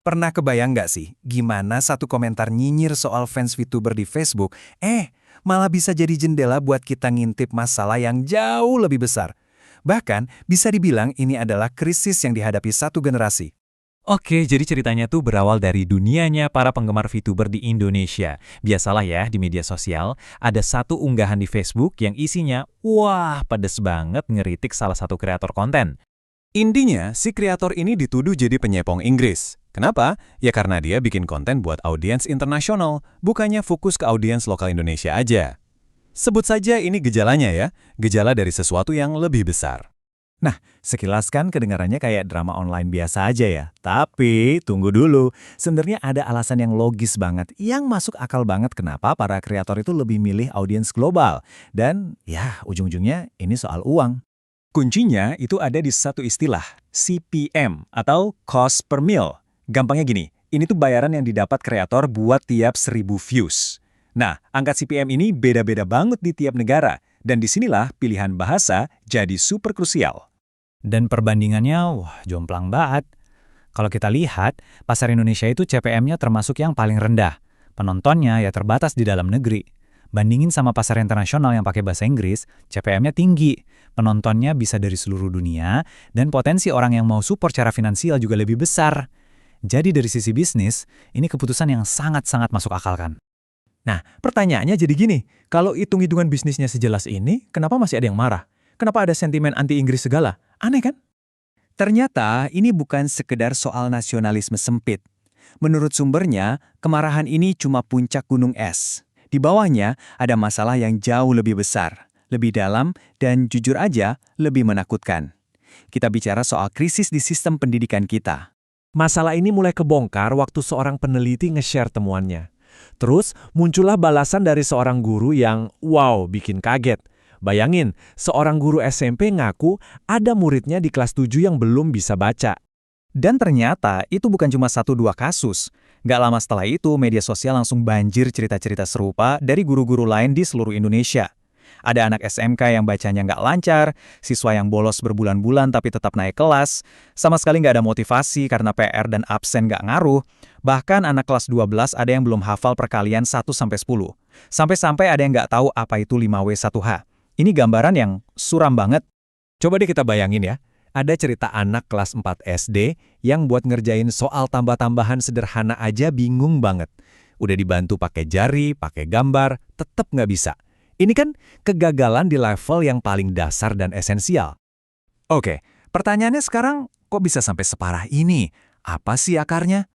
Pernah kebayang nggak sih, gimana satu komentar nyinyir soal fans VTuber di Facebook, malah bisa jadi jendela buat kita ngintip masalah yang jauh lebih besar. Bahkan, bisa dibilang ini adalah krisis yang dihadapi satu generasi. Oke, jadi ceritanya tuh berawal dari dunianya para penggemar VTuber di Indonesia. Biasalah ya, di media sosial, ada satu unggahan di Facebook yang isinya, wah, pedes banget ngeritik salah satu kreator konten. Intinya, si kreator ini dituduh jadi penyepong Inggris. Kenapa? Ya karena dia bikin konten buat audiens internasional, bukannya fokus ke audiens lokal Indonesia aja. Sebut saja ini gejalanya ya, gejala dari sesuatu yang lebih besar. Nah, sekilas kan kedengarannya kayak drama online biasa aja ya. Tapi, tunggu dulu. Sebenarnya ada alasan yang logis banget, yang masuk akal banget kenapa para kreator itu lebih milih audiens global. Dan, ya, ujung-ujungnya ini soal uang. Kuncinya itu ada di satu istilah, CPM atau cost per mil. Gampangnya gini, ini tuh bayaran yang didapat kreator buat tiap 1.000 views. Nah, angka CPM ini beda-beda banget di tiap negara, dan disinilah pilihan bahasa jadi super krusial. Dan perbandingannya, wah, jomplang banget. Kalau kita lihat, pasar Indonesia itu CPM-nya termasuk yang paling rendah. Penontonnya ya terbatas di dalam negeri. Bandingin sama pasar internasional yang pakai bahasa Inggris, CPM-nya tinggi. Penontonnya bisa dari seluruh dunia, dan potensi orang yang mau support secara finansial juga lebih besar. Jadi dari sisi bisnis, ini keputusan yang sangat-sangat masuk akal kan. Nah, pertanyaannya jadi gini, kalau hitung-hitungan bisnisnya sejelas ini, kenapa masih ada yang marah? Kenapa ada sentimen anti-Inggris segala? Aneh kan? Ternyata ini bukan sekedar soal nasionalisme sempit. Menurut sumbernya, kemarahan ini cuma puncak gunung es. Di bawahnya ada masalah yang jauh lebih besar, lebih dalam, dan jujur aja lebih menakutkan. Kita bicara soal krisis di sistem pendidikan kita. Masalah ini mulai kebongkar waktu seorang peneliti nge-share temuannya. Terus muncullah balasan dari seorang guru yang, wow, bikin kaget. Bayangin, seorang guru SMP ngaku ada muridnya di kelas 7 yang belum bisa baca. Dan ternyata itu bukan cuma 1-2 kasus. Gak lama setelah itu, media sosial langsung banjir cerita-cerita serupa dari guru-guru lain di seluruh Indonesia. Ada anak SMK yang bacanya nggak lancar, siswa yang bolos berbulan-bulan tapi tetap naik kelas, sama sekali nggak ada motivasi karena PR dan absen nggak ngaruh, bahkan anak kelas 12 ada yang belum hafal perkalian 1-10. Sampai-sampai ada yang nggak tahu apa itu 5W1H. Ini gambaran yang suram banget. Coba deh kita bayangin ya, ada cerita anak kelas 4 SD yang buat ngerjain soal tambah-tambahan sederhana aja bingung banget. Udah dibantu pakai jari, pakai gambar, tetap nggak bisa. Ini kan kegagalan di level yang paling dasar dan esensial. Oke, pertanyaannya sekarang kok bisa sampai separah ini? Apa sih akarnya?